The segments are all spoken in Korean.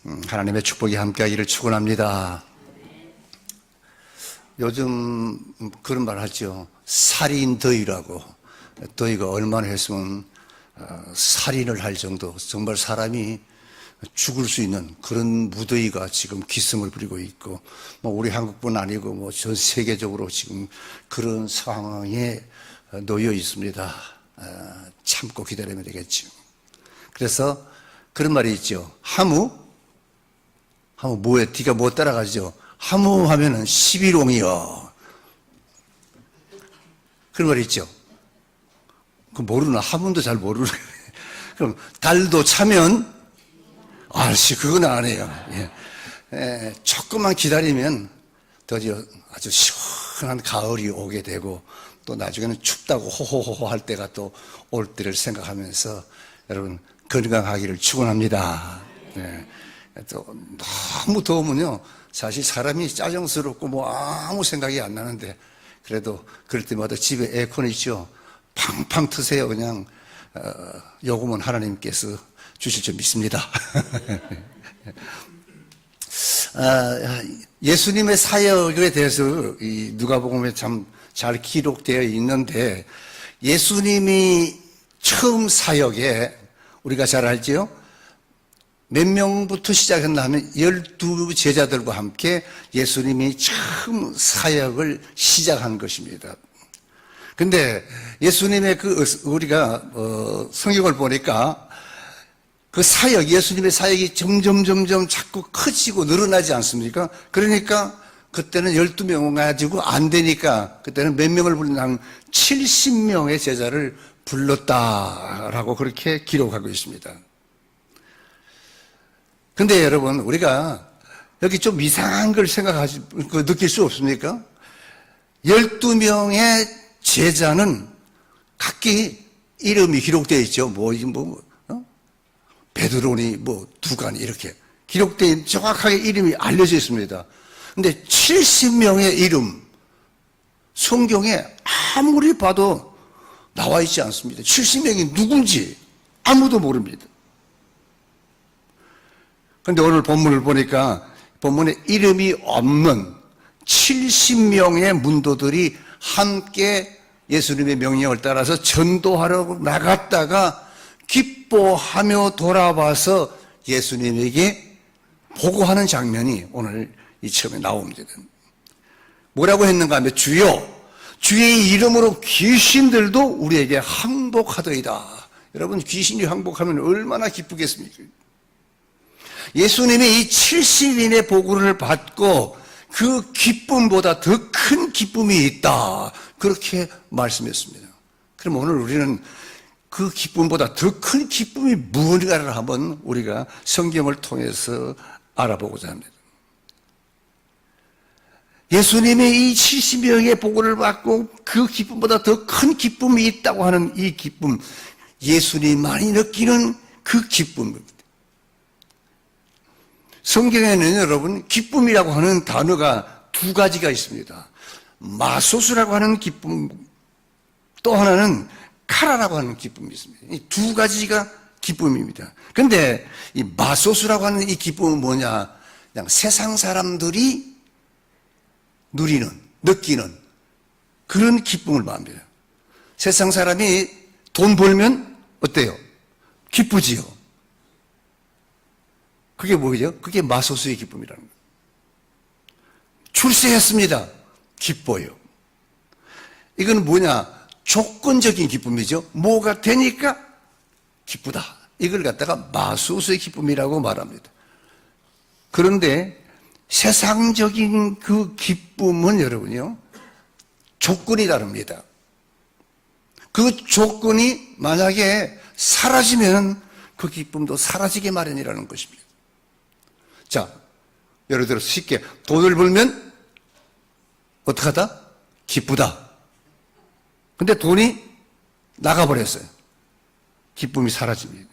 하나님의 축복이 함께하기를 축원합니다. 요즘 그런 말 하죠. 살인더위라고. 더위가 얼마나 했으면 살인을 할 정도, 정말 사람이 죽을 수 있는 그런 무더위가 지금 기승을 부리고 있고, 우리 한국뿐 아니고 전 세계적으로 지금 그런 상황에 놓여 있습니다. 참고 기다리면 되겠죠. 그래서 그런 말이 있죠. 하무 뭐에 뒤가 뭐 따라가죠. 하무 하면은 11홍이요. 그런 말이 있죠. 그 모르나? 하문도 잘 모르는. 그럼 달도 차면 아씨 그건 안 해요. 조금만 기다리면 드디어 아주 시원한 가을이 오게 되고, 또 나중에는 춥다고 호호호호 할 때가 또 올 때를 생각하면서 여러분 건강하기를 축원합니다. 또 너무 더우면요 사실 사람이 짜증스럽고 아무 생각이 안 나는데, 그래도 그럴 때마다 집에 에어컨 있죠. 팡팡 트세요. 그냥 요금은 하나님께서 주실 줄 믿습니다. 예수님의 사역에 대해서 이 누가복음에 참 잘 기록되어 있는데, 예수님이 처음 사역에 우리가 잘 알지요. 몇 명부터 시작했나 하면 12 제자들과 함께 예수님이 처음 사역을 시작한 것입니다. 근데 예수님의 우리가 성경을 보니까 그 사역, 예수님의 사역이 점점 자꾸 커지고 늘어나지 않습니까? 그러니까 그때는 12명 가지고 안 되니까 그때는 몇 명을 불렀나 하면 70명의 제자를 불렀다라고 그렇게 기록하고 있습니다. 근데 여러분, 우리가 여기 좀 이상한 걸 느낄 수 없습니까? 12명의 제자는 각기 이름이 기록되어 있죠. 베드로니, 두가니, 이렇게 기록된 정확하게 이름이 알려져 있습니다. 근데 70명의 이름, 성경에 아무리 봐도 나와 있지 않습니다. 70명이 누군지 아무도 모릅니다. 그런데 오늘 본문을 보니까 본문에 이름이 없는 70명의 문도들이 함께 예수님의 명령을 따라서 전도하러 나갔다가 기뻐하며 돌아와서 예수님에게 보고하는 장면이 오늘 이 처음에 나옵니다. 뭐라고 했는가 하면 주의 이름으로 귀신들도 우리에게 항복하더이다. 여러분, 귀신이 항복하면 얼마나 기쁘겠습니까? 예수님이 이 70인의 보고를 받고 그 기쁨보다 더 큰 기쁨이 있다, 그렇게 말씀했습니다. 그럼 오늘 우리는 그 기쁨보다 더 큰 기쁨이 무엇인가를 한번 우리가 성경을 통해서 알아보고자 합니다. 예수님의 이 70명의 보고를 받고 그 기쁨보다 더 큰 기쁨이 있다고 하는 이 기쁨, 예수님만이 느끼는 그 기쁨입니다. 성경에는 여러분, 기쁨이라고 하는 단어가 두 가지가 있습니다. 마소스라고 하는 기쁨, 또 하나는 카라라고 하는 기쁨이 있습니다. 이 두 가지가 기쁨입니다. 그런데 이 마소스라고 하는 이 기쁨은 뭐냐? 그냥 세상 사람들이 느끼는 그런 기쁨을 말합니다. 세상 사람이 돈 벌면 어때요? 기쁘지요. 그게 뭐죠? 그게 마소스의 기쁨이라는 거예요. 출세했습니다. 기뻐요. 이건 뭐냐? 조건적인 기쁨이죠. 뭐가 되니까 기쁘다. 이걸 갖다가 마소스의 기쁨이라고 말합니다. 그런데 세상적인 그 기쁨은 여러분요, 조건이 다릅니다. 그 조건이 만약에 사라지면 그 기쁨도 사라지게 마련이라는 것입니다. 자, 예를 들어서 쉽게 돈을 벌면 어떡하다? 기쁘다. 근데 돈이 나가버렸어요. 기쁨이 사라집니다.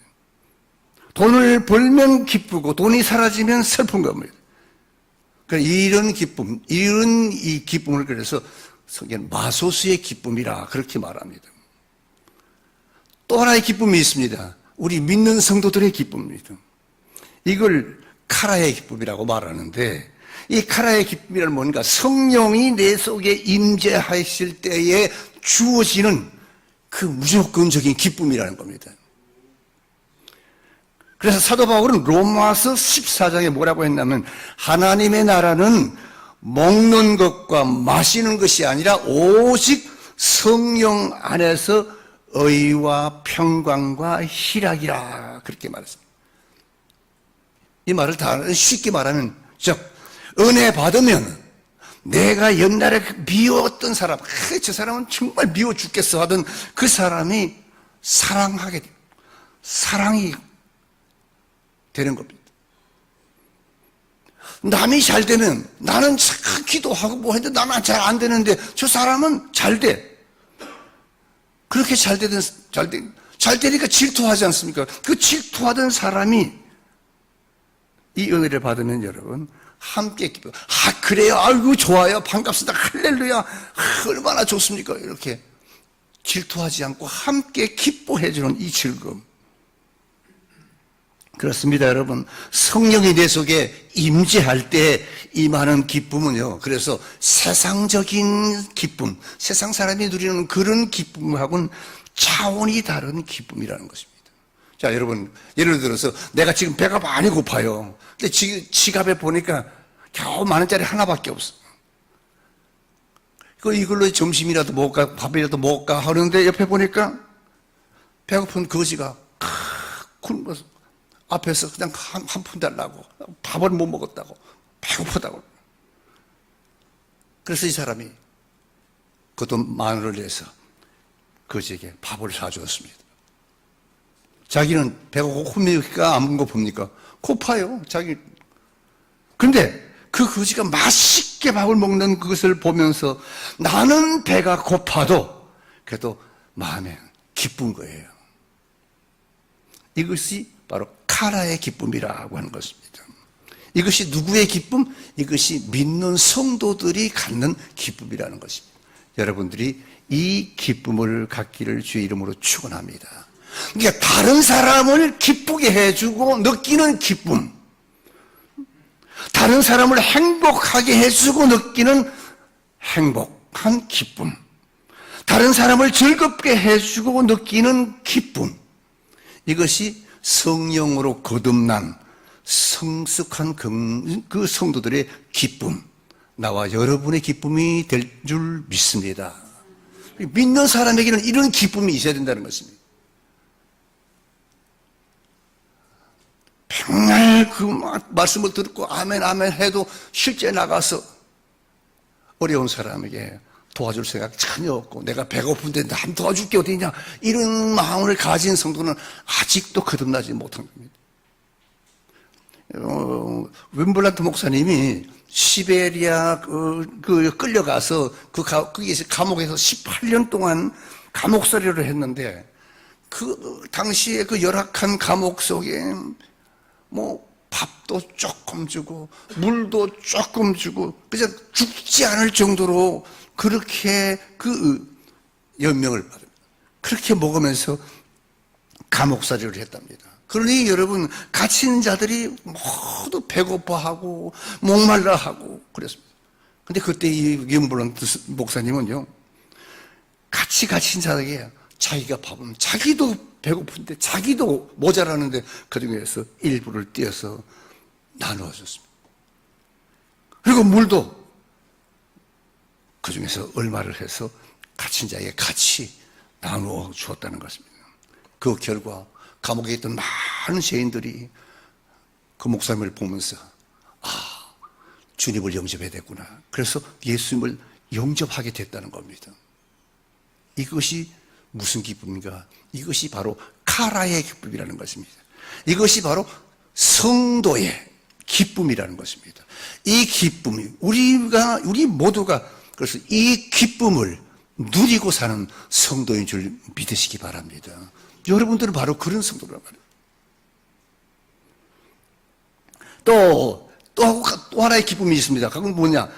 돈을 벌면 기쁘고 돈이 사라지면 슬픈 겁니다. 그러니까 이런 기쁨, 이런 이 기쁨을 그래서 성경은 마소스의 기쁨이라 그렇게 말합니다. 또 하나의 기쁨이 있습니다. 우리 믿는 성도들의 기쁨입니다. 이걸 카라의 기쁨이라고 말하는데, 이 카라의 기쁨이란 뭔가 성령이 내 속에 임재하실 때에 주어지는 그 무조건적인 기쁨이라는 겁니다. 그래서 사도 바울은 로마서 14장에 뭐라고 했냐면, 하나님의 나라는 먹는 것과 마시는 것이 아니라 오직 성령 안에서 의와 평강과 희락이라, 그렇게 말했습니다. 이 말을 다 쉽게 말하면, 즉 은혜 받으면 내가 옛날에 미웠던 사람, 저 사람은 정말 미워 죽겠어 하던 그 사람이 사랑하게 돼요. 사랑이 되는 겁니다. 남이 잘 되면 나는 참 기도하고 뭐 했는데 나는 잘 안 되는데 저 사람은 잘 돼. 그렇게 잘 되니까 질투하지 않습니까? 그 질투하던 사람이 이 은혜를 받으면 여러분 함께 기뻐. 아, 그래요. 아이고, 좋아요. 반갑습니다. 할렐루야. 얼마나 좋습니까? 이렇게 질투하지 않고 함께 기뻐해주는 이 즐거움. 그렇습니다, 여러분. 성령이 내 속에 임재할 때 임하는 기쁨은요, 그래서 세상적인 기쁨, 세상 사람이 누리는 그런 기쁨하고는 차원이 다른 기쁨이라는 것입니다. 자, 여러분, 예를 들어서 내가 지금 배가 많이 고파요. 근데 지갑에 보니까 겨우 10,000원짜리 하나밖에 없어. 이걸로 점심이라도 먹을까, 밥이라도 먹을까 하는데 옆에 보니까 배고픈 거지가 굶어서 앞에서 그냥 한 푼 달라고, 밥을 못 먹었다고, 배고프다고. 그래서 이 사람이 그 돈 10,000원을 내서 거지에게 밥을 사주었습니다. 자기는 배가 고픕니까? 안 고픕니까? 고파요, 자기. 근데 그 거지가 맛있게 밥을 먹는 그것을 보면서 나는 배가 고파도 그래도 마음에 기쁜 거예요. 이것이 바로 카라의 기쁨이라고 하는 것입니다. 이것이 누구의 기쁨? 이것이 믿는 성도들이 갖는 기쁨이라는 것입니다. 여러분들이 이 기쁨을 갖기를 주의 이름으로 축원합니다. 그러니까 다른 사람을 기쁘게 해주고 느끼는 기쁨, 다른 사람을 행복하게 해주고 느끼는 행복한 기쁨, 다른 사람을 즐겁게 해주고 느끼는 기쁨, 이것이 성령으로 거듭난 성숙한 그 성도들의 기쁨, 나와 여러분의 기쁨이 될 줄 믿습니다. 믿는 사람에게는 이런 기쁨이 있어야 된다는 것입니다. 맨날 그 말씀을 듣고 아멘 아멘 해도 실제 나가서 어려운 사람에게 도와줄 생각 전혀 없고, 내가 배고픈데 남 도와줄 게 어디 있냐, 이런 마음을 가진 성도는 아직도 거듭나지 못한 겁니다. 윈블란트 목사님이 시베리아 끌려가서 거기에서 감옥에서 18년 동안 감옥살이를 했는데, 그 당시에 그 열악한 감옥 속에 뭐 밥도 조금 주고 물도 조금 주고 그냥 죽지 않을 정도로 그렇게 그 연명을 받습니다. 그렇게 먹으면서 감옥살이를 했답니다. 그러니 여러분, 갇힌 자들이 모두 배고파하고 목말라하고 그랬습니다. 근데 그때 이 윈블란트 목사님은요, 같이 갇힌 자에게 자기가 밥은 자기도 배고픈데 자기도 모자라는데 그 중에서 일부를 떼어서 나누어 줬습니다. 그리고 물도 그 중에서 얼마를 해서 갇힌 자에게 같이 나누어 주었다는 것입니다. 그 결과 감옥에 있던 많은 죄인들이 그 목사님을 보면서 주님을 영접해야 됐구나. 그래서 예수님을 영접하게 됐다는 겁니다. 이것이 무슨 기쁨인가? 이것이 바로 카라의 기쁨이라는 것입니다. 이것이 바로 성도의 기쁨이라는 것입니다. 이 기쁨이 우리 모두가 그래서 이 기쁨을 누리고 사는 성도인 줄 믿으시기 바랍니다. 여러분들은 바로 그런 성도란 말이에요. 또 하나의 기쁨이 있습니다. 그건 뭐냐?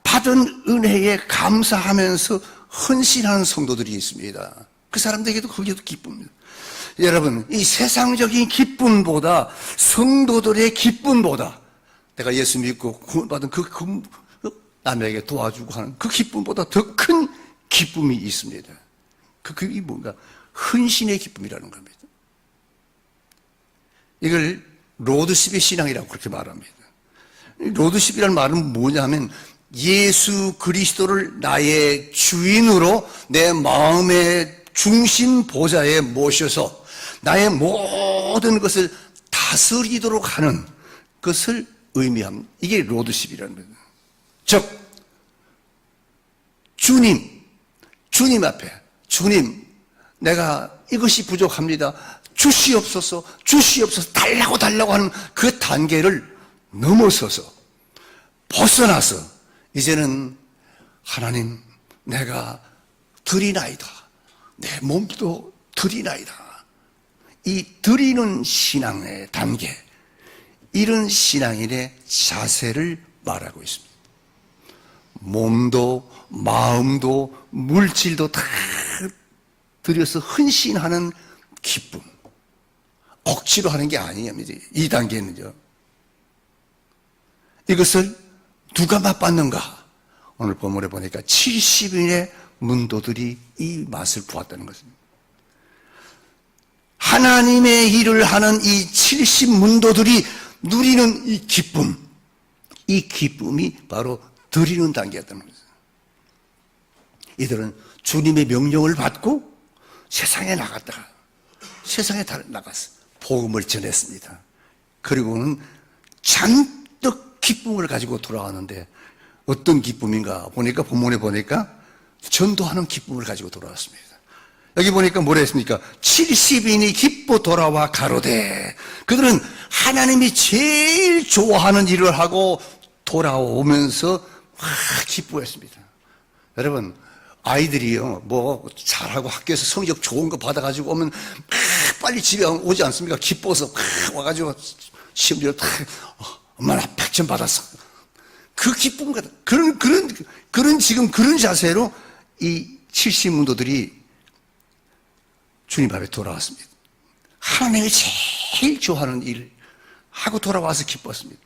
받은 은혜에 감사하면서 헌신하는 성도들이 있습니다. 그 사람들에게도 그게 기쁨입니다. 여러분, 이 세상적인 기쁨보다 성도들의 기쁨보다 내가 예수 믿고 구원받은 남에게 도와주고 하는 그 기쁨보다 더 큰 기쁨이 있습니다. 그게 뭔가 헌신의 기쁨이라는 겁니다. 이걸 로드십의 신앙이라고 그렇게 말합니다. 로드십이라는 말은 뭐냐면 예수 그리스도를 나의 주인으로 내 마음의 중심 보좌에 모셔서 나의 모든 것을 다스리도록 하는 것을 의미합니다. 이게 로드십이라는 겁니다. 즉 주님 앞에 주님 내가 이것이 부족합니다. 주시옵소서 달라고 하는 그 단계를 넘어서서 벗어나서 이제는 하나님 내가 드리나이다. 내 몸도 드리나이다. 이 드리는 신앙의 단계, 이런 신앙인의 자세를 말하고 있습니다. 몸도 마음도 물질도 다 들여서 헌신하는 기쁨, 억지로 하는 게 아니에요. 이 단계는요. 이것을 누가 맛봤는가? 오늘 본문에 보니까 70인의 문도들이 이 맛을 보았다는 것입니다. 하나님의 일을 하는 이 70문도들이 누리는 이 기쁨이 바로 드리는 단계였다는 것입니다. 이들은 주님의 명령을 받고 세상에 나갔다가 나가서 복음을 전했습니다. 그리고는 잔뜩 기쁨을 가지고 돌아왔는데 어떤 기쁨인가 보니까 본문에 보니까 전도하는 기쁨을 가지고 돌아왔습니다. 여기 보니까 뭐라 했습니까? 70인이 기뻐 돌아와 가로되, 그들은 하나님이 제일 좋아하는 일을 하고 돌아오면서 기뻐했습니다. 여러분, 아이들이요, 뭐 잘하고 학교에서 성적 좋은 거 받아가지고 오면 빨리 집에 오지 않습니까? 기뻐서 와가지고 시험지를 엄마 나 100점 받았어. 그 기쁨 같은 지금 그런 자세로 이 70문도들이 주님 앞에 돌아왔습니다. 하나님이 제일 좋아하는 일을 하고 돌아와서 기뻤습니다.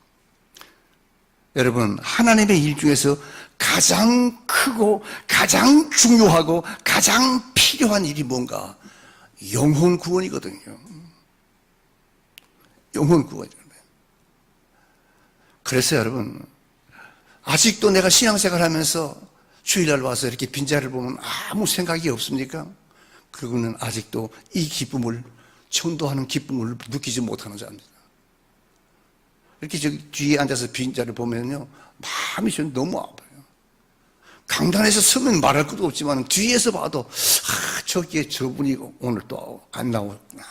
여러분, 하나님의 일 중에서 가장 크고 가장 중요하고 가장 필요한 일이 뭔가? 영혼 구원이거든요. 영혼 구원이거든요. 그래서 여러분, 아직도 내가 신앙생활 하면서 주일날 와서 이렇게 빈자리를 보면 아무 생각이 없습니까? 그거는 아직도 이 기쁨을, 전도하는 기쁨을 느끼지 못하는 자입니다. 이렇게 저기 뒤에 앉아서 빈자리를 보면요, 마음이 저는 너무 아파요. 강단에서 서면 말할 것도 없지만 뒤에서 봐도 저기에 저분이 오늘 또 안 나오구나.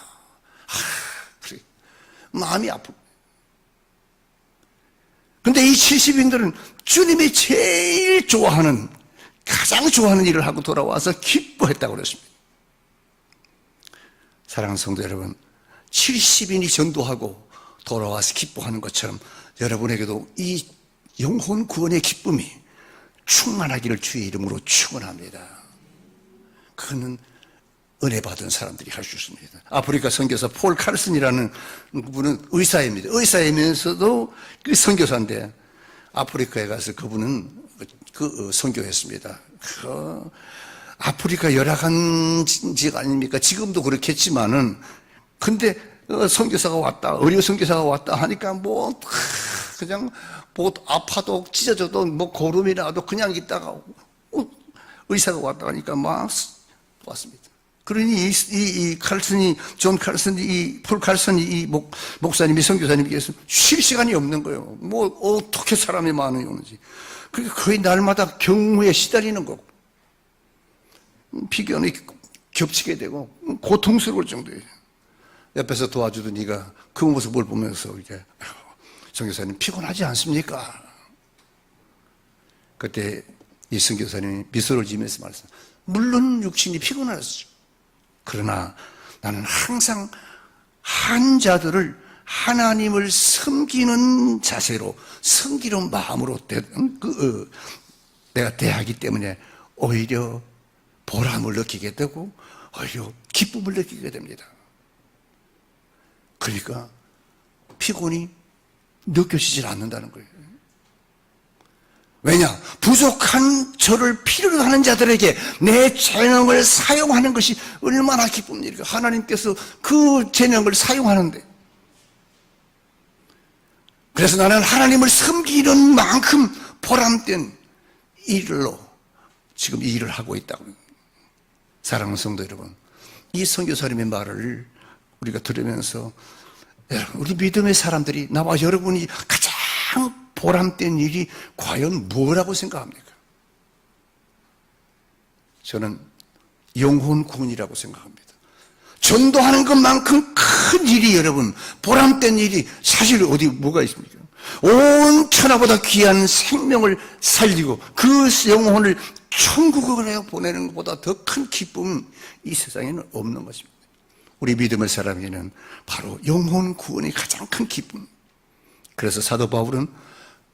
그래. 마음이 아프고. 근데 이 70인들은 주님이 제일 좋아하는, 가장 좋아하는 일을 하고 돌아와서 기뻐했다고 그랬습니다. 사랑하는 성도 여러분, 70인이 전도하고 돌아와서 기뻐하는 것처럼 여러분에게도 이 영혼 구원의 기쁨이 충만하기를 주의 이름으로 축원합니다. 그거는 은혜 받은 사람들이 할 수 있습니다. 아프리카 선교사 폴 칼슨이라는 분은 의사입니다. 의사이면서도 그 선교사인데 아프리카에 가서 그분은 선교했습니다. 아프리카 열악한 지역 아닙니까? 지금도 그렇겠지만은, 근데 선교사가 왔다, 의료 선교사가 왔다 하니까 그냥 아파도 찢어져도 고름이 나도 그냥 있다가 의사가 왔다 하니까 막 왔습니다. 그러니 폴 칼슨이 이 목사님이 선교사님께서 쉴 시간이 없는 거예요. 어떻게 사람이 많이 오는지. 그러니까 거의 날마다 경무에 시달리는 거고, 비견이 겹치게 되고 고통스러울 정도예요. 옆에서 도와주던 이가 그 모습을 보면서 이렇게, 선교사님 피곤하지 않습니까? 그때 이 선교사님이 미소를 지으면서 말했어요. 물론 육신이 피곤하죠. 그러나 나는 항상 환자들을 하나님을 섬기는 자세로, 섬기는 마음으로 내가 대하기 때문에 오히려 보람을 느끼게 되고 오히려 기쁨을 느끼게 됩니다. 그러니까 피곤이 느껴지질 않는다는 거예요. 왜냐? 부족한 저를 필요로 하는 자들에게 내 재능을 사용하는 것이 얼마나 기쁜 일이까. 하나님께서 그 재능을 사용하는데, 그래서 나는 하나님을 섬기는 만큼 보람된 일로 지금 이 일을 하고 있다고. 사랑하는 성도 여러분, 이 선교사님의 말을 우리가 들으면서 우리 믿음의 사람들이, 나와 여러분이 가장 보람된 일이 과연 뭐라고 생각합니까? 저는 영혼 구원이라고 생각합니다. 전도하는 것만큼 큰 일이, 여러분, 보람된 일이 사실 어디 뭐가 있습니까? 온 천하보다 귀한 생명을 살리고 그 영혼을 천국으로 보내는 것보다 더 큰 기쁨은 이 세상에는 없는 것입니다. 우리 믿음의 사람에게는 바로 영혼 구원이 가장 큰 기쁨. 그래서 사도 바울은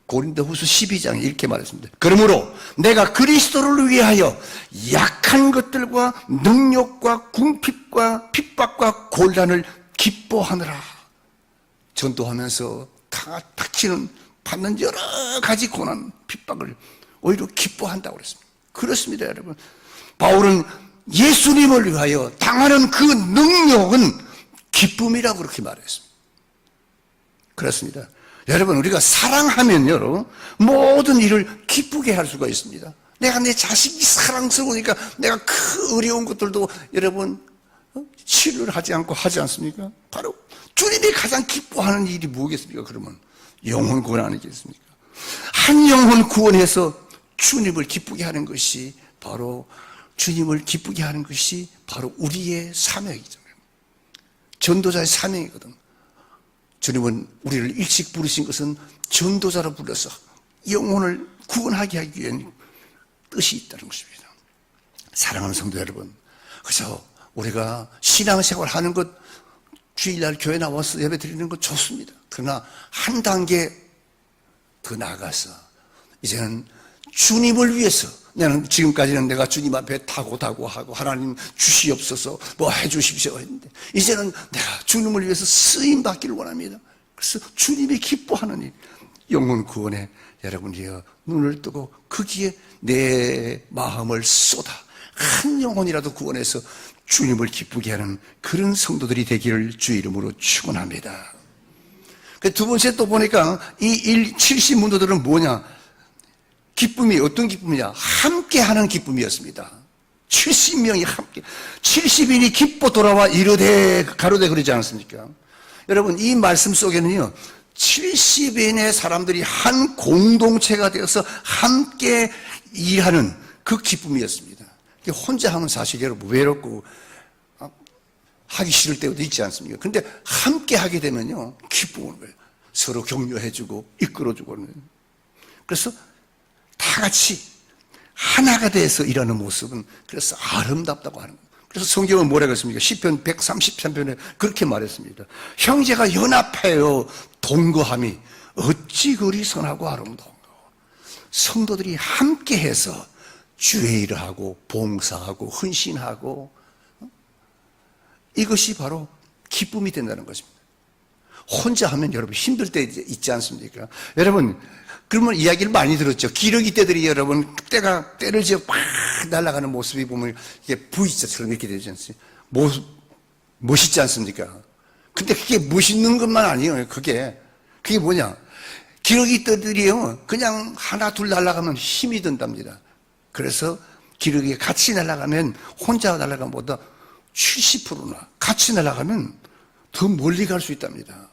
고린도후서 12장에 이렇게 말했습니다. 그러므로 내가 그리스도를 위하여 약한 것들과 능력과 궁핍과 핍박과 곤란을 기뻐하느라. 전도하면서 닥치는 받는 여러 가지 고난, 핍박을 오히려 기뻐한다고 그랬습니다. 그렇습니다, 여러분. 바울은 예수님을 위하여 당하는 그 능력은 기쁨이라고 그렇게 말했습니다. 그렇습니다. 여러분, 우리가 사랑하면요, 모든 일을 기쁘게 할 수가 있습니다. 내가 내 자식이 사랑스러우니까 내가 그 어려운 것들도 여러분 치료를 하지 않고 하지 않습니까? 바로 주님이 가장 기뻐하는 일이 뭐겠습니까? 그러면 영혼 구원하는 겠습니까? 한 영혼 구원해서 주님을 기쁘게 하는 것이 바로, 주님을 기쁘게 하는 것이 바로 우리의 사명이죠. 전도자의 사명이거든. 주님은 우리를 일찍 부르신 것은 전도자로 불러서 영혼을 구원하게 하기 위한 뜻이 있다는 것입니다. 사랑하는 성도 여러분, 그래서 우리가 신앙생활 하는 것, 주일날 교회 나와서 예배 드리는 것 좋습니다. 그러나 한 단계 더 나아가서 이제는 주님을 위해서, 나는 지금까지는 내가 주님 앞에 타고 하고 하나님 주시옵소서 뭐 해주십시오 했는데, 이제는 내가 주님을 위해서 쓰임 받기를 원합니다. 그래서 주님이 기뻐하는 일, 영혼 구원에 여러분이여 눈을 뜨고 거기에 내 마음을 쏟아 한 영혼이라도 구원해서 주님을 기쁘게 하는 그런 성도들이 되기를 주 이름으로 축원합니다. 두 번째 또 보니까 이 70문도들은 뭐냐? 기쁨이 어떤 기쁨이냐? 함께 하는 기쁨이었습니다. 70명이 함께, 70인이 기뻐 돌아와 이르되 가로되 그러지 않았습니까? 여러분, 이 말씀 속에는요, 70인의 사람들이 한 공동체가 되어서 함께 일하는 그 기쁨이었습니다. 혼자 하면 사실 여러분 외롭고 하기 싫을 때도 있지 않습니까? 근데 함께 하게 되면요, 기쁨을 거예요. 서로 격려해주고 이끌어주고. 그래서 다 같이 하나가 돼서 일하는 모습은 그래서 아름답다고 하는 거예요. 그래서 성경은 뭐라고 했습니까? 시편 133편에 그렇게 말했습니다. 형제가 연합하여 동거함이 어찌 그리 선하고 아름다운가. 성도들이 함께해서 주의 일을 하고 봉사하고 헌신하고, 이것이 바로 기쁨이 된다는 것입니다. 혼자 하면 여러분 힘들 때 있지 않습니까? 여러분, 그러면 이야기를 많이 들었죠. 기러기 떼들이 여러분 때를 지어 막 날아가는 모습이 보면 이게 V자처럼 이렇게 되지 않습니까? 멋있지 않습니까? 근데 그게 멋있는 것만 아니에요. 그게 뭐냐? 기러기 떼들이요, 그냥 하나 둘 날아가면 힘이 든답니다. 그래서 기러기가 같이 날아가면, 혼자 날아가는 것보다 70%나 같이 날아가면 더 멀리 갈 수 있답니다.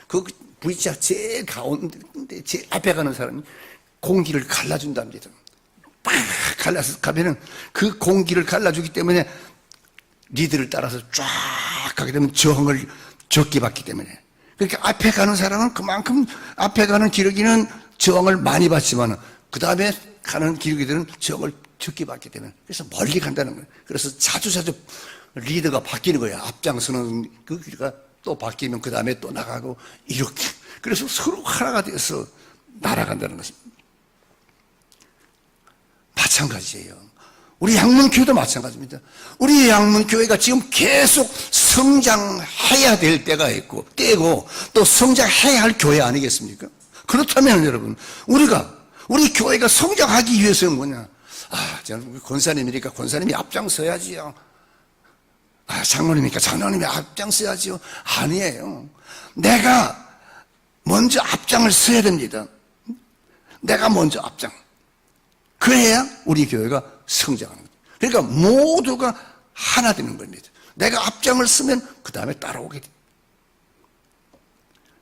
그 V자 제일 가운데, 제일 앞에 가는 사람이 공기를 갈라준답니다. 팍 갈라서 가면은 그 공기를 갈라주기 때문에 리드를 따라서 쫙 가게 되면 저항을 적게 받기 때문에, 그러니까 앞에 가는 사람은 그만큼, 앞에 가는 기러기는 저항을 많이 받지만 그 다음에 가는 기러기들은 저항을 적게 받기 때문에, 그래서 멀리 간다는 거예요. 그래서 자주 리더가 바뀌는 거예요. 앞장서는 그 기가 또 바뀌면 그 다음에 또 나가고, 이렇게. 그래서 서로 하나가 돼서 날아간다는 것입니다. 마찬가지예요. 우리 양문교회도 마찬가지입니다. 우리 양문교회가 지금 계속 성장해야 될 때가 있고, 때고, 또 성장해야 할 교회 아니겠습니까? 그렇다면 여러분, 우리 교회가 성장하기 위해서는 뭐냐? 저는 권사님이니까 권사님이 앞장서야지요. 장로님이니까 장로님이 앞장서야지요. 아니에요. 내가 먼저 앞장을 서야 됩니다. 내가 먼저 앞장. 그래야 우리 교회가 성장하는 거예요. 그러니까 모두가 하나 되는 겁니다. 내가 앞장을 서면 그 다음에 따라오게 돼요.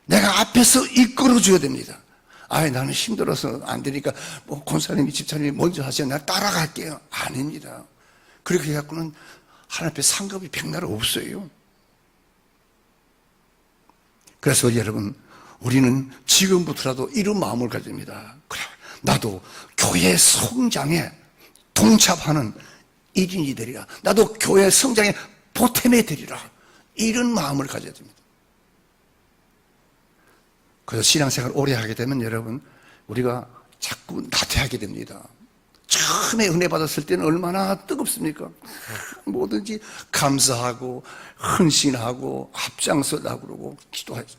내가 앞에서 이끌어줘야 됩니다. 나는 힘들어서 안 되니까 권사님이 집사님이 먼저 하세요. 내가 따라갈게요. 아닙니다. 그렇게 해갖고는 하나님 앞에 상급이 백날 없어요. 그래서 여러분, 우리는 지금부터라도 이런 마음을 가집니다. 그래, 나도 교회 성장에 동참하는 일인이 되리라. 나도 교회 성장에 보탬이 되리라. 이런 마음을 가져야 됩니다. 그래서 신앙생활을 오래 하게 되면 여러분, 우리가 자꾸 나태하게 됩니다. 처음에 은혜 받았을 때는 얼마나 뜨겁습니까? 뭐든지 감사하고 헌신하고 앞장서라고 그러고 기도하죠.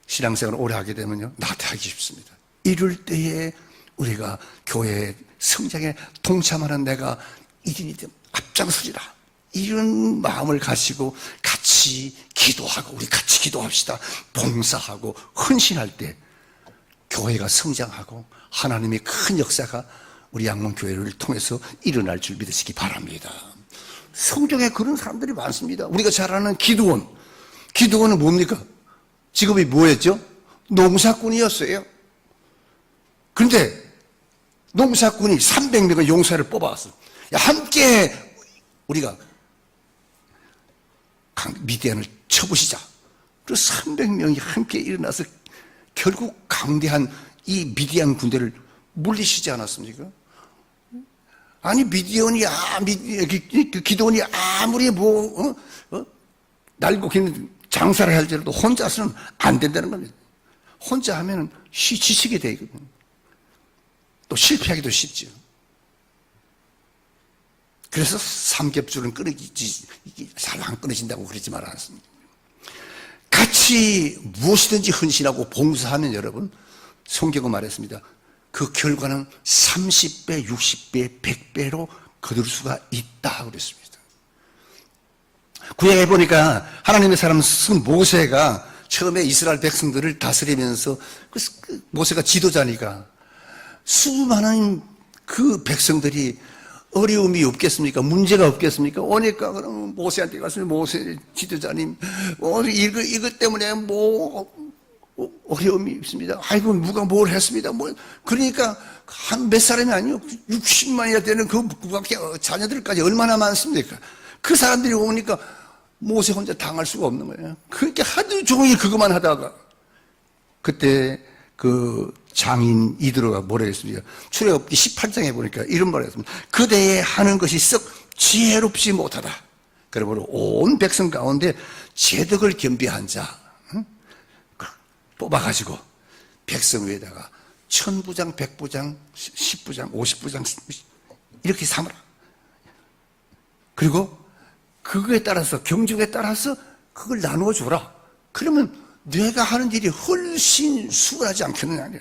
신앙생활을 오래 하게 되면요, 나태하기 쉽습니다. 이럴 때에 우리가 교회의 성장에 동참하는 내가 일인이 되면 앞장서리라. 이런 마음을 가지고 같이 기도하고, 우리 같이 기도합시다. 봉사하고 헌신할 때 교회가 성장하고 하나님의 큰 역사가 우리 양문교회를 통해서 일어날 줄 믿으시기 바랍니다. 성경에 그런 사람들이 많습니다. 우리가 잘 아는 기드온. 기드온은 뭡니까? 직업이 뭐였죠? 농사꾼이었어요. 그런데 농사꾼이 300명의 용사를 뽑아왔어. 함께 우리가 미디안을 쳐부시자. 그래서 300명이 함께 일어나서 결국 강대한 이 미디안 군대를 물리시지 않았습니까? 아니, 기드온이 아무리 날고 기는 장사를 할지라도 혼자서는 안 된다는 겁니다. 혼자 하면은 지치게 되거든요. 또 실패하기도 쉽죠. 그래서 삼겹줄은 끊어지지, 잘 안 끊어진다고 그러지 말았습니다. 같이 무엇이든지 헌신하고 봉사하면 여러분, 성경은 말했습니다. 그 결과는 30배, 60배, 100배로 거둘 수가 있다 그랬습니다. 구약에 보니까 하나님의 사람 쓴 모세가 처음에 이스라엘 백성들을 다스리면서 모세가 지도자니까 수많은 그 백성들이 어려움이 없겠습니까? 문제가 없겠습니까? 오니까 그럼 모세한테 가서 모세 지도자님, 이것 때문에 어려움이 있습니다. 아이고, 누가 뭘 했습니다. 그러니까 한 몇 사람이 아니요. 60만이나 되는 그 자녀들까지 얼마나 많습니까? 그 사람들이 오니까 모세 혼자 당할 수가 없는 거예요. 그렇게 하루 종일 그것만 하다가 그때 그 장인 이드로가 뭐라 했습니까? 출애굽기 18장에 보니까 이런 말을 했습니다. 그대의 하는 것이 썩 지혜롭지 못하다. 그러므로 온 백성 가운데 재덕을 겸비한 자 뽑아가지고 백성 위에다가 1000부장, 100부장, 10부장, 50부장 이렇게 삼으라. 그리고 그거에 따라서, 경중에 따라서 그걸 나누어 주라. 그러면 내가 하는 일이 훨씬 수월하지 않겠느냐.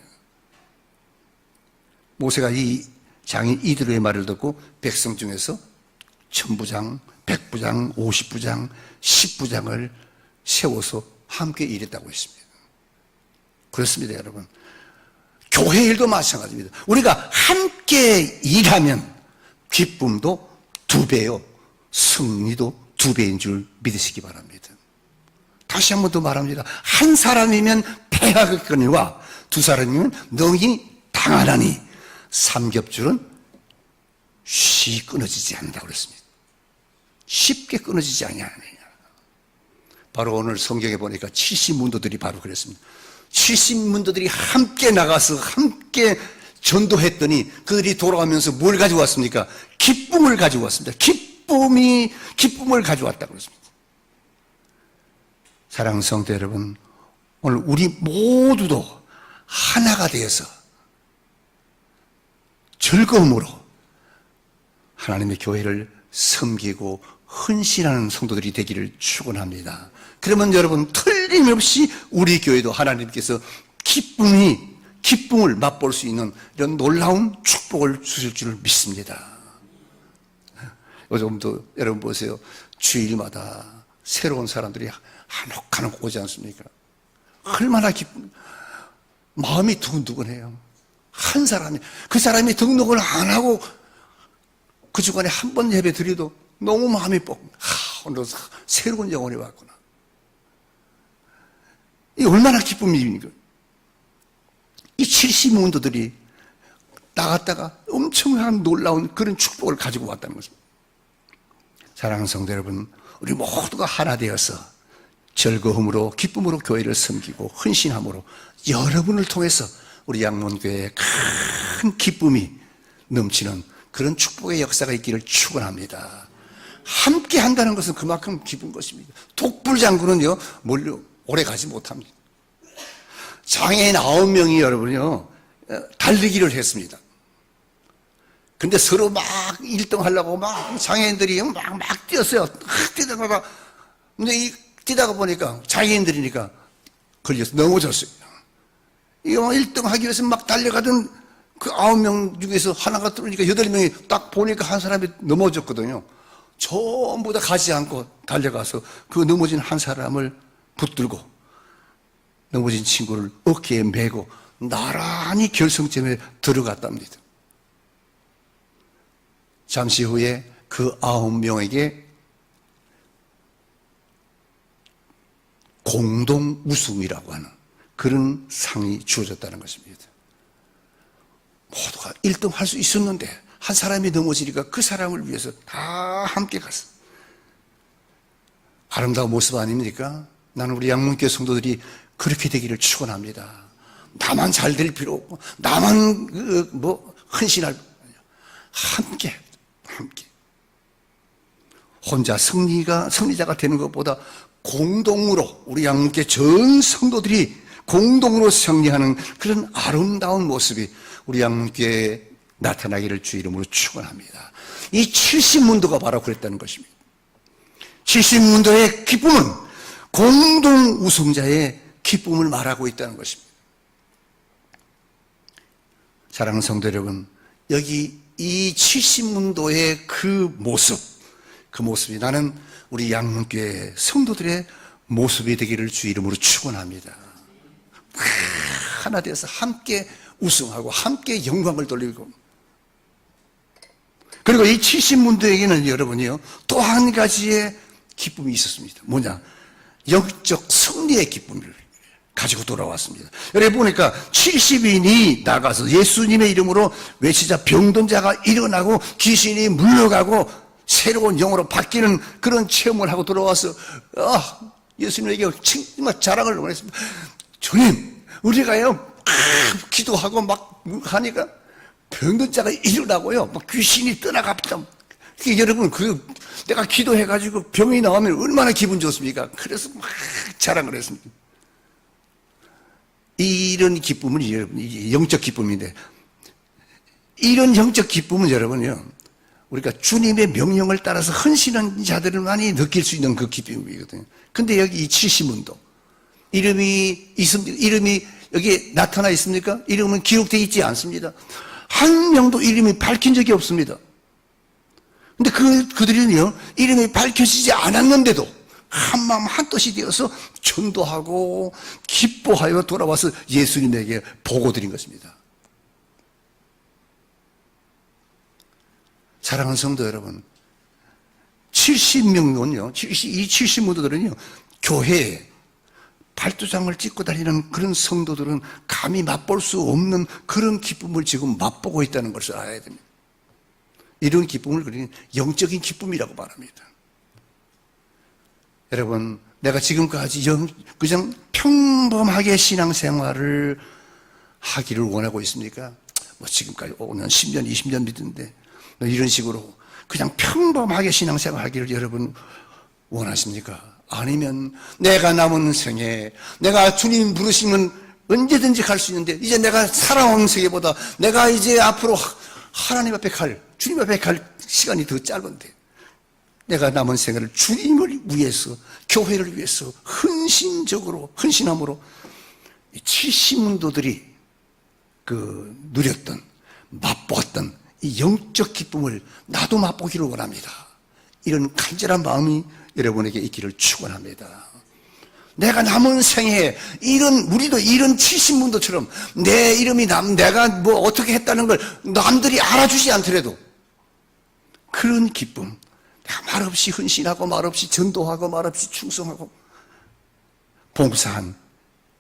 모세가 이 장인 이드로의 말을 듣고 백성 중에서 1000부장, 100부장, 50부장, 10부장을 세워서 함께 일했다고 했습니다. 그렇습니다, 여러분. 교회 일도 마찬가지입니다. 우리가 함께 일하면 기쁨도 2배요. 승리도 2배인 줄 믿으시기 바랍니다. 다시 한 번 더 말합니다. 한 사람이면 패하겠거니와 2사람이면 능히 당하나니 삼겹줄은 쉬 끊어지지 않는다고 그랬습니다. 쉽게 끊어지지 아니하느냐. 바로 오늘 성경에 보니까 70문도들이 바로 그랬습니다. 70문도들이 함께 나가서 함께 전도했더니 그들이 돌아오면서 뭘 가지고 왔습니까? 기쁨을 가지고 왔습니다. 기쁨을 가져왔다고 그랬습니다. 사랑하는 성도 여러분, 오늘 우리 모두도 하나가 되어서 즐거움으로 하나님의 교회를 섬기고 헌신하는 성도들이 되기를 축원합니다. 그러면 여러분 틀림없이 우리 교회도 하나님께서 기쁨을 맛볼 수 있는 이런 놀라운 축복을 주실 줄 믿습니다. 요즘도 여러분 보세요. 주일마다 새로운 사람들이 한옥 오지 않습니까? 얼마나 마음이 두근두근해요. 한 사람이, 그 사람이 등록을 안 하고 그 주간에 한 번 예배 드려도 너무 마음이 오늘 새로운 영혼이 왔구나. 이 얼마나 기쁨입니까? 이 70문도들이 나갔다가 엄청난 놀라운 그런 축복을 가지고 왔다는 것입니다. 사랑하는 성도 여러분, 우리 모두가 하나 되어서 즐거움으로 기쁨으로 교회를 섬기고 헌신함으로 여러분을 통해서 우리 양문교회에 큰 기쁨이 넘치는 그런 축복의 역사가 있기를 축원합니다. 함께 한다는 것은 그만큼 기쁜 것입니다. 독불장군은요 오래 가지 못합니다. 장애인 9명이 여러분요 달리기를 했습니다. 근데 서로 막 1등 하려고 막 장애인들이 막 뛰었어요. 뛰다가 근데 뛰다가 보니까 장애인들이니까 걸려서 넘어졌어요. 이거 1등 하기 위해서 막 달려가던 그 9명 중에서 하나가 떨어지니까 8명이 딱 보니까 한 사람이 넘어졌거든요. 전부 다 가지 않고 달려가서 그 넘어진 한 사람을 붙들고 넘어진 친구를 어깨에 메고 나란히 결승점에 들어갔답니다. 잠시 후에 그 9명에게 공동 우승이라고 하는 그런 상이 주어졌다는 것입니다. 모두가 1등 할 수 있었는데 한 사람이 넘어지니까 그 사람을 위해서 다 함께 갔어. 아름다운 모습 아닙니까? 나는 우리 양문교회 성도들이 그렇게 되기를 축원합니다. 나만 잘 될 필요 없고 나만 헌신할 함께 혼자 승리자가 되는 것보다 공동으로 우리 양문교회 전 성도들이 공동으로 승리하는 그런 아름다운 모습이 우리 양문교회에 나타나기를 주 이름으로 축원합니다. 이 70문도가 바로 그랬다는 것입니다. 70문도의 기쁨은 공동 우승자의 기쁨을 말하고 있다는 것입니다. 사랑하는 성도 여러분, 여기 이 70문도의 그 모습이 나는 우리 양문교회 성도들의 모습이 되기를 주 이름으로 축원합니다. 하나 되어서 함께 우승하고 함께 영광을 돌리고, 그리고 이 70문도에게는 여러분이요 또 한 가지의 기쁨이 있었습니다. 뭐냐? 영적 승리의 기쁨을 가지고 돌아왔습니다. 여기 보니까 70인이 나가서 예수님의 이름으로 외치자 병든 자가 일어나고 귀신이 물러가고 새로운 영으로 바뀌는 그런 체험을 하고 돌아와서 예수님에게 정말 자랑을 원했습니다. 주님, 우리가요 기도하고 막 하니까 병든 자가 일어나고요 막 귀신이 떠나갑니다. 여러분 내가 기도해가지고 병이 나오면 얼마나 기분 좋습니까? 그래서 막 자랑을 했습니다. 이런 기쁨은 여러분 영적 기쁨인데, 이런 영적 기쁨은 여러분요 우리가 주님의 명령을 따라서 헌신한 자들만이 느낄 수 있는 그 기쁨이거든요. 근데 여기 이 70문도 이름이 여기 나타나 있습니까? 이름은 기록되어 있지 않습니다. 한 명도 이름이 밝힌 적이 없습니다. 근데 그들은요 이름이 밝혀지지 않았는데도 한마음 한뜻이 되어서 전도하고 기뻐하여 돌아와서 예수님에게 보고드린 것입니다. 사랑하는 성도 여러분, 70명은요, 이 70문도들은요, 교회에 발도장을 찍고 다니는 그런 성도들은 감히 맛볼 수 없는 그런 기쁨을 지금 맛보고 있다는 것을 알아야 됩니다. 이런 기쁨을 그리는 영적인 기쁨이라고 말합니다. 여러분, 내가 지금까지 그냥 평범하게 신앙생활을 하기를 원하고 있습니까? 지금까지 5년, 10년, 20년 믿는데 이런 식으로 그냥 평범하게 신앙생활 하기를 여러분 원하십니까? 아니면 내가 남은 생에 내가 주님 부르시면 언제든지 갈 수 있는데 이제 내가 살아온 세계보다 내가 이제 앞으로 하나님 앞에 주님 앞에 갈 시간이 더 짧은데 내가 남은 생애를 주님을 위해서, 교회를 위해서 헌신함으로 70문도들이 누렸던, 맛보았던 이 영적 기쁨을 나도 맛보기를 원합니다. 이런 간절한 마음이 여러분에게 있기를 축원합니다. 내가 남은 생에 우리도 이런 70문도처럼 내 이름이 내가 뭐 어떻게 했다는 걸 남들이 알아주지 않더라도 그런 기쁨, 내가 말없이 헌신하고 말없이 전도하고 말없이 충성하고 봉사한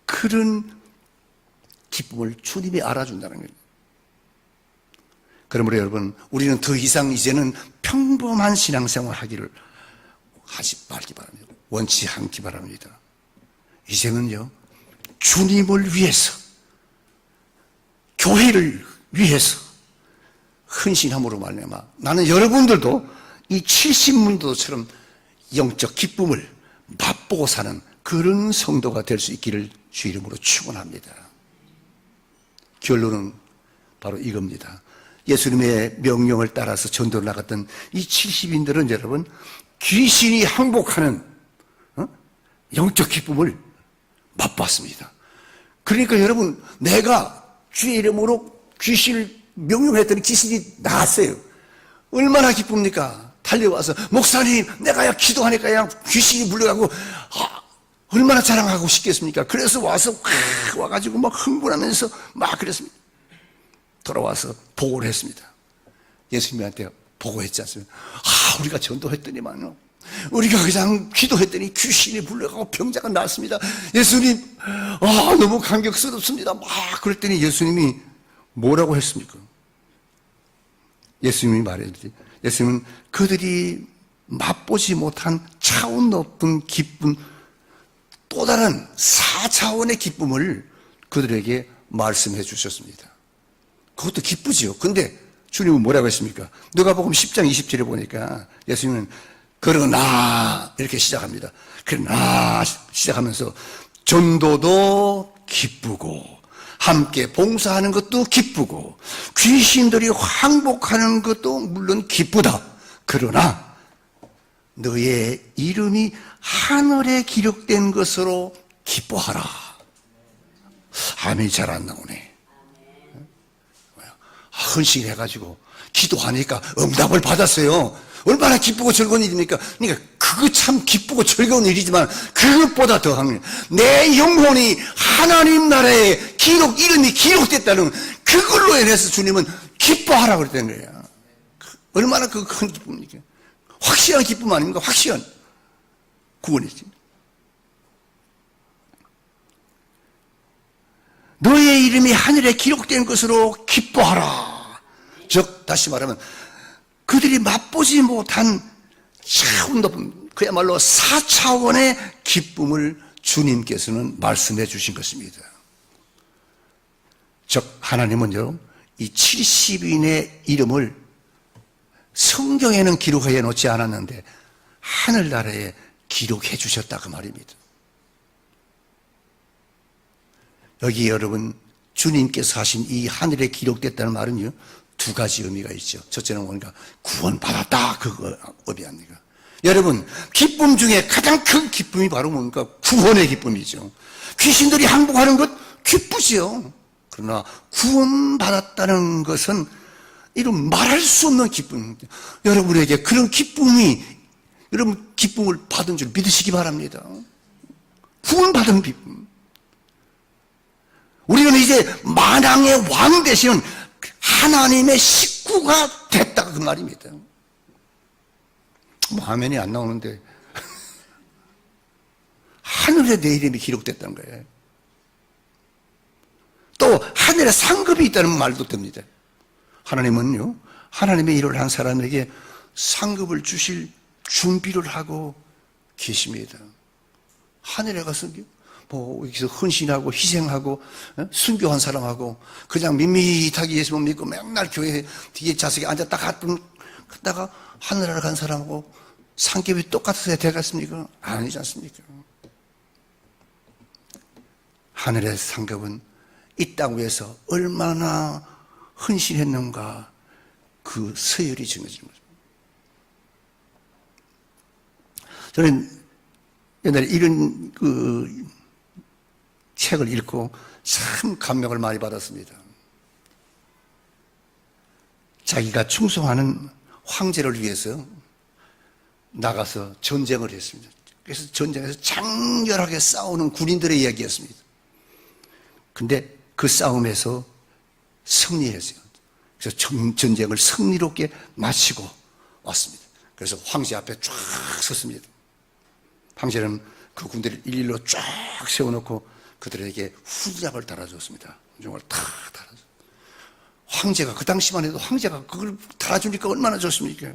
그런 기쁨을 주님이 알아준다는 거예요. 그러므로 여러분, 우리는 더 이상 이제는 평범한 신앙생활 하기를 하지 말기 바랍니다. 원치 않기 바랍니다. 이제는요, 주님을 위해서, 교회를 위해서 헌신함으로 말미암아 나는 여러분들도 이 70문도처럼 영적 기쁨을 맛보고 사는 그런 성도가 될 수 있기를 주 이름으로 축원합니다. 결론은 바로 이겁니다. 예수님의 명령을 따라서 전도를 나갔던 이 70인들은 여러분, 귀신이 항복하는 영적 기쁨을 맛봤습니다. 그러니까 여러분, 내가 주의 이름으로 귀신을 명령했더니 귀신이 나갔어요. 얼마나 기쁩니까? 달려와서 목사님, 내가 기도하니까 귀신이 물려가고 얼마나 자랑하고 싶겠습니까? 그래서 와가지고 막 흥분하면서 막 그랬습니다. 돌아와서 보고를 했습니다. 예수님한테 보고했지 않습니까? 우리가 전도했더니만요, 우리가 그냥 기도했더니 귀신이 물려가고 병자가 났습니다. 예수님, 너무 감격스럽습니다. 막 그랬더니 예수님이 뭐라고 했습니까? 예수님이 말했지. 예수님은 그들이 맛보지 못한 차원 높은 기쁨, 또 다른 4차원의 기쁨을 그들에게 말씀해 주셨습니다. 그것도 기쁘지요. 근데 주님은 뭐라고 했습니까? 누가복음 10장 20절에 보니까 예수님은 그러나 이렇게 시작합니다. 그러나 시작하면서 전도도 기쁘고 함께 봉사하는 것도 기쁘고 귀신들이 항복하는 것도 물론 기쁘다. 그러나 너의 이름이 하늘에 기록된 것으로 기뻐하라. 아멘이 잘 안 나오네. 헌신해가지고 기도하니까 응답을 받았어요. 얼마나 기쁘고 즐거운 일입니까? 그러니까 그거 참 기쁘고 즐거운 일이지만 그것보다 더한 내 영혼이 하나님 나라에 이름이 기록됐다는 그걸로 인해서 주님은 기뻐하라고 그랬다는 거예요. 얼마나 그 큰 기쁨입니까? 확실한 기쁨 아닙니까? 확실한 구원이지. 너의 이름이 하늘에 기록된 것으로 기뻐하라. 즉 다시 말하면 그들이 맛보지 못한 차원 높은 그야말로 4차원의 기쁨을 주님께서는 말씀해 주신 것입니다. 즉 하나님은요, 이 70인의 이름을 성경에는 기록해 놓지 않았는데 하늘나라에 기록해 주셨다 그 말입니다. 여기 여러분, 주님께서 하신 이 하늘에 기록됐다는 말은요, 두 가지 의미가 있죠. 첫째는 뭔가 구원받았다 그거 의미 아닙니까? 여러분, 기쁨 중에 가장 큰 기쁨이 바로 뭔가 구원의 기쁨이죠. 귀신들이 항복하는 것 기쁘지요. 그러나 구원받았다는 것은 이런 말할 수 없는 기쁨입니다. 여러분에게 그런 여러분 기쁨을 받은 줄 믿으시기 바랍니다. 구원받은 기쁨. 우리는 이제 만왕의 왕 되시는 하나님의 식구가 됐다 그 말입니다. 뭐 화면이 안 나오는데 하늘에 내 이름이 기록됐다는 거예요. 또 하늘에 상급이 있다는 말도 됩니다. 하나님은요, 하나님의 일을 한 사람에게 상급을 주실 준비를 하고 계십니다. 하늘에 가서 뭐 여기서 헌신하고 희생하고 순교한 사람하고 그냥 밋밋하게 예수만 믿고 맨날 교회 뒤에 좌석에 앉았다 갔다가 하늘나라 간 사람하고 상급이 똑같아야 되겠습니까? 아니지 않습니까? 하늘의 상급은 이 땅 위에서 얼마나 헌신했는가 그 서열이 정해지는 거죠. 저는 옛날에 이런 책을 읽고 참 감명을 많이 받았습니다. 자기가 충성하는 황제를 위해서 나가서 전쟁을 했습니다. 그래서 전쟁에서 장렬하게 싸우는 군인들의 이야기였습니다. 근데 그 싸움에서 승리했어요. 그래서 전쟁을 승리롭게 마치고 왔습니다. 그래서 황제 앞에 쫙 섰습니다. 황제는 그 군대를 일일로 쫙 세워놓고 그들에게 훈장을 달아줬습니다. 훈장을 탁 달아줬습니다. 황제가, 그 당시만 해도 황제가 그걸 달아주니까 얼마나 좋습니까?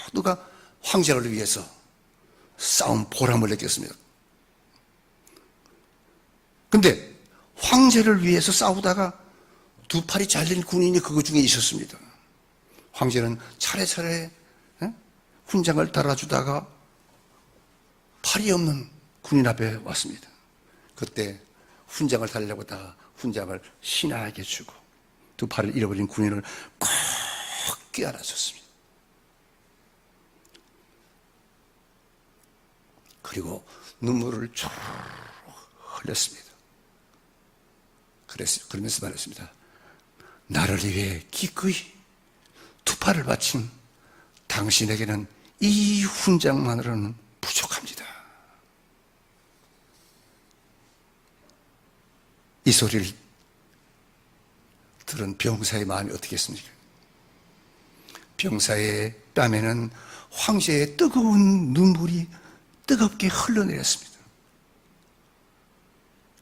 모두가 황제를 위해서 싸움 보람을 느꼈습니다. 근데 황제를 위해서 싸우다가 두 팔이 잘린 군인이 그거 중에 있었습니다. 황제는 차례차례 훈장을 달아주다가 팔이 없는 군인 앞에 왔습니다. 그때 훈장을 달라고 다 훈장을 신하에게 주고 두 팔을 잃어버린 군인을 꼭 껴안아줬습니다. 그리고 눈물을 쭉 흘렸습니다. 그러면서 말했습니다. 나를 위해 기꺼이 두 팔을 바친 당신에게는 이 훈장만으로는 부족합니다. 이 소리를 들은 병사의 마음이 어떻겠습니까? 병사의 뺨에는 황제의 뜨거운 눈물이 뜨겁게 흘러내렸습니다.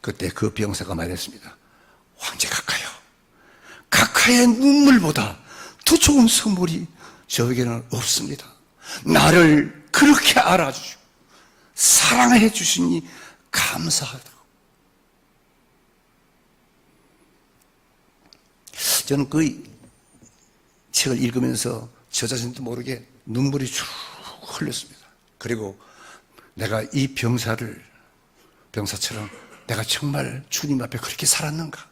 그때 그 병사가 말했습니다. 황제 각하의 눈물보다 더 좋은 선물이 저에게는 없습니다. 나를 그렇게 알아주시고 사랑해 주시니 감사하다고. 저는 그 책을 읽으면서 저 자신도 모르게 눈물이 쭉 흘렸습니다. 그리고 내가 이 병사처럼 내가 정말 주님 앞에 그렇게 살았는가?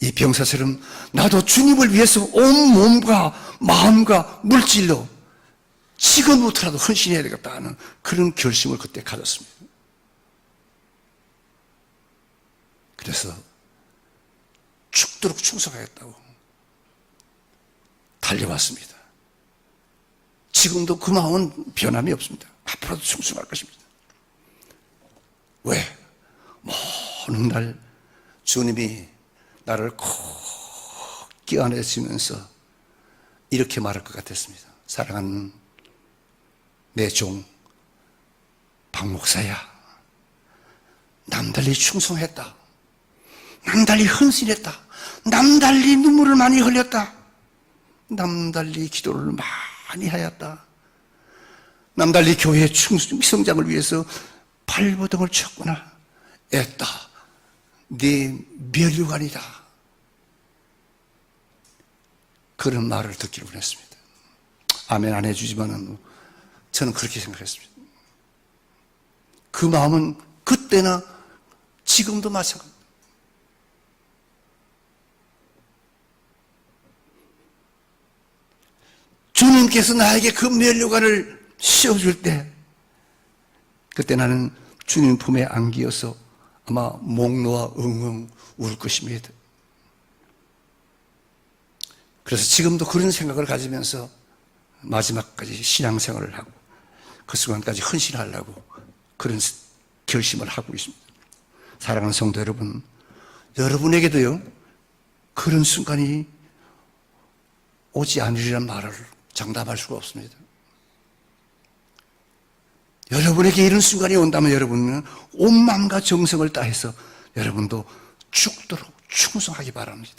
이 병사처럼 나도 주님을 위해서 온 몸과 마음과 물질로 지금부터라도 헌신해야 되겠다 하는 그런 결심을 그때 가졌습니다. 그래서 죽도록 충성하겠다고 달려왔습니다. 지금도 그 마음은 변함이 없습니다. 앞으로도 충성할 것입니다. 왜? 모든 날 주님이 나를 콕 껴안으시면서 이렇게 말할 것 같았습니다. 사랑하는 내 종 박 목사야, 남달리 충성했다. 남달리 헌신했다. 남달리 눈물을 많이 흘렸다. 남달리 기도를 많이 하였다. 남달리 교회의 성장을 위해서 발버둥을 쳤구나. 애다. 네 면류관이다. 그런 말을 듣기를 원했습니다. 아멘 안 해주지만은 저는 그렇게 생각했습니다. 그 마음은 그때나 지금도 마찬가지입니다. 주님께서 나에게 그 면류관을 씌워줄 때 그때 나는 주님 품에 안기어서 아마 목 놓아 웅웅 울 것입니다. 그래서 지금도 그런 생각을 가지면서 마지막까지 신앙생활을 하고 그 순간까지 헌신하려고 그런 결심을 하고 있습니다. 사랑하는 성도 여러분, 여러분에게도요 그런 순간이 오지 않으리란 말을 장담할 수가 없습니다. 여러분에게 이런 순간이 온다면 여러분은 온 마음과 정성을 다해서 여러분도 죽도록 충성하기 바랍니다.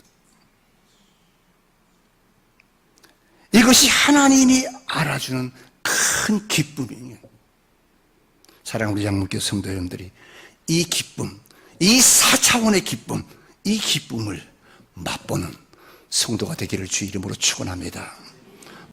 이것이 하나님이 알아주는 큰 기쁨이에요. 사랑하는 우리 양문교 성도 여러분들이 이 기쁨, 이 4차원의 기쁨, 이 기쁨을 맛보는 성도가 되기를 주 이름으로 축원합니다.